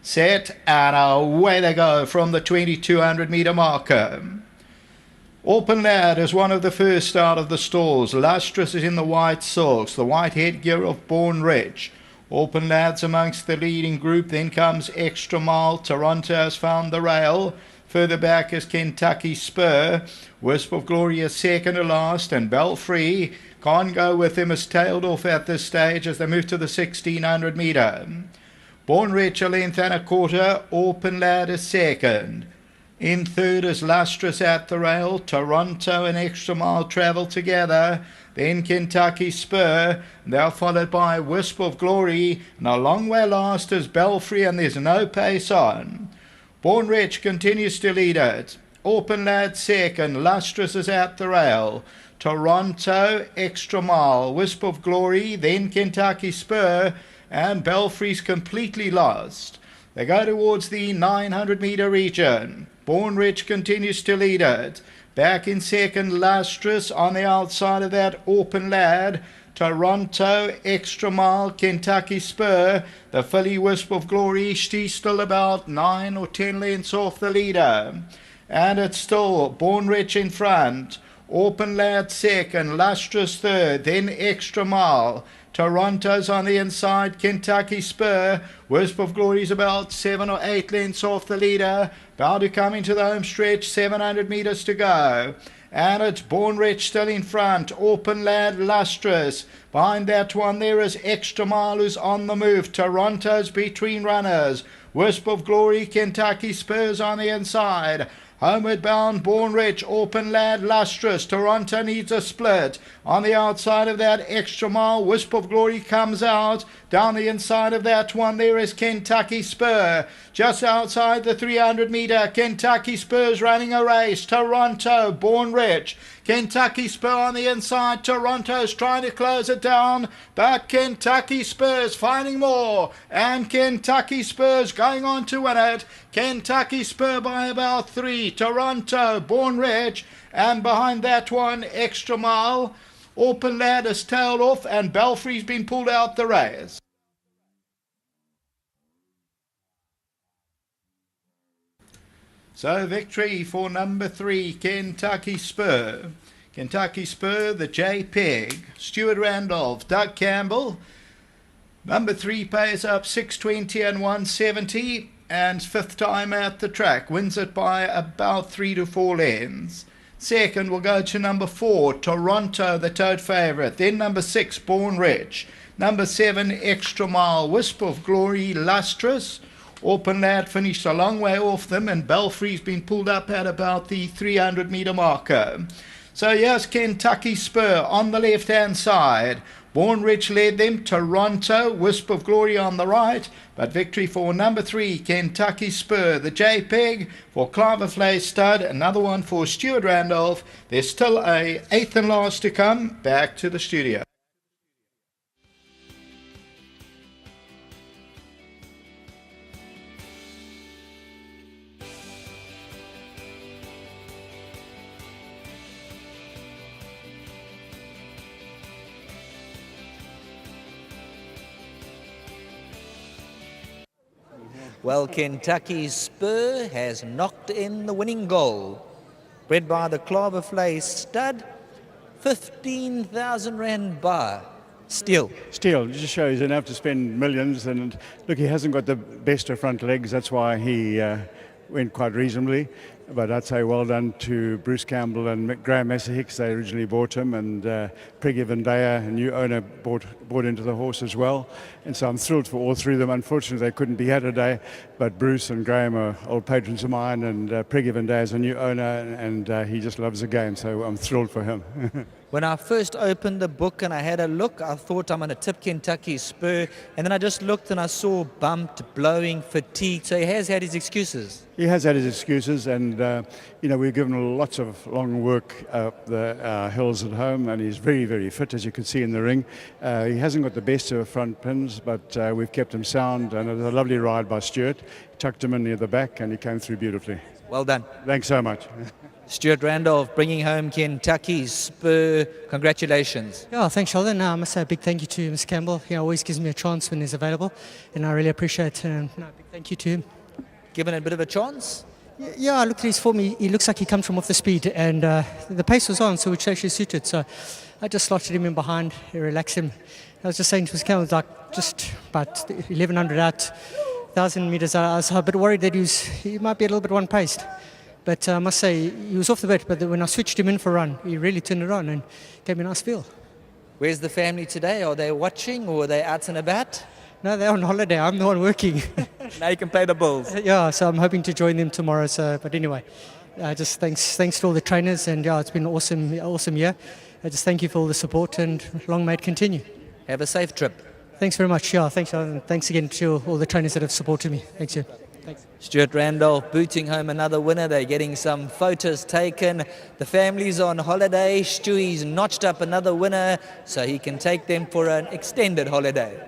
set, and away they go from the 2200 metre marker. Open Lad is one of the first out of the stalls. Lustrous is in the white silks, the white headgear of Born Rich. Open Lad's amongst the leading group. Then comes Extra Mile. Toronto has found the rail. Further back is Kentucky Spur. Wisp of Glory is second to last, and Belfry can't go with him, is tailed off at this stage as they move to the 1600 metre. Born Rich a length and a quarter. Open Lad is second. In third is Lustrous at the rail. Toronto and Extra Mile travel together. Then Kentucky Spur. They're followed by Wisp of Glory. And a long way last is Belfry, and there's no pace on. Born Rich continues to lead it. Open Lad second. Lustrous is at the rail. Toronto, Extra Mile, Wisp of Glory, then Kentucky Spur, and Belfry's completely lost. They go towards the 900 metre region. Born Rich continues to lead it. Back in second, Lustrous. On the outside of that, Open Lad. Toronto, Extra Mile, Kentucky Spur. The filly Wisp of Glory, she's still about 9 or 10 lengths off the leader. And it's still Born Rich in front. Open Lad second, Lustrous third, then Extra Mile. Toronto's on the inside, Kentucky Spur. Wisp of Glory's about 7 or 8 lengths off the leader. About to come into the home stretch, 700 metres to go. And it's Born Rich still in front. Open Lad, Lustrous. Behind that one there is Extra Mile, who's on the move. Toronto's between runners. Wisp of Glory, Kentucky Spurs on the inside. Homeward bound, Born Rich, Open Lad, Lustrous. Toronto needs a split. On the outside of that, Extra Mile, Wisp of Glory comes out. Down the inside of that one, there is Kentucky Spur. Just outside the 300 metre, Kentucky Spur's running a race. Toronto, Born Rich. Kentucky Spur on the inside. Toronto's trying to close it down, but Kentucky Spur's finding more, and Kentucky Spur's going on to win it. Kentucky Spur by about 3. Toronto, Born Rich, and behind that one, Extra Mile. Open Lad is tailed off, and Belfry's been pulled out the race. So victory for number 3, Kentucky Spur. Kentucky Spur, the JPEG. Stuart Randolph, Doug Campbell. Number 3 pays up 620 and 170, and 5th time at the track. Wins it by about 3 to 4 lengths. Second will go to number 4, Toronto, the tote favourite. Then number 6, Born Rich. Number 7, Extra Mile, Wisp of Glory, Lustrous. Open Lad finished a long way off them, and Belfry's been pulled up at about the 300 metre marker. So here's Kentucky Spur on the left-hand side. Born Rich led them. Toronto, Wisp of Glory on the right. But victory for number 3, Kentucky Spur. The JPEG for Cliverflay Stud. Another one for Stuart Randolph. There's still a 8th and last to come. Back to the studio. Well, Kentucky Spur has knocked in the winning goal. Bred by the Cliverflay Stud, 15,000 rand bar. Still, it just shows enough to spend millions. And look, he hasn't got the best of front legs. That's why he went quite reasonably. But I'd say well done to Bruce Campbell and Graham Hicks. They originally bought him, and Priggy Vendaya, a new owner, bought into the horse as well. And so I'm thrilled for all 3 of them. Unfortunately, they couldn't be here today, but Bruce and Graham are old patrons of mine, and Priggy Vendaya is a new owner, and he just loves the game, so I'm thrilled for him. When I first opened the book and I had a look, I thought I'm going to tip Kentucky Spur, and then I just looked and I saw bumped, blowing, fatigued, so he has had his excuses. He has had his excuses, and and we've given him lots of long work up the hills at home, and he's very, very fit, as you can see in the ring. He hasn't got the best of front pins, but we've kept him sound, and it was a lovely ride by Stuart. Chucked him in near the back, and he came through beautifully. Well done. Thanks so much. Stuart Randolph bringing home Kentucky's Spur. Congratulations. Yeah, thanks, Sheldon. I must say a big thank you to Mr. Campbell. He always gives me a chance when he's available, and I really appreciate it. And a big thank you to him. Given a bit of a chance? Yeah, I looked at his form. He looks like he comes from off the speed, and the pace was on, so which actually suited. So I just slotted him in behind, relaxed him. I was just saying to Mr. Campbell, like just about 1,100 out, 1,000 meters. I was a bit worried that he might be a little bit one-paced. But I must say, he was off the bit, but when I switched him in for a run, he really turned it on and gave me a nice feel. Where's the family today? Are they watching or are they out and about? No, they're on holiday. I'm the one working. Now you can pay the bills. Yeah, so I'm hoping to join them tomorrow. So, but anyway, just thanks to all the trainers, and yeah, it's been an awesome year. I just thank you for all the support, and long may it continue. Have a safe trip. Thanks very much. Yeah, thanks, and thanks again to all the trainers that have supported me. Thanks, you. Thanks. Stuart Randolph booting home another winner. They're getting some photos taken. The family's on holiday. Stewie's notched up another winner so he can take them for an extended holiday.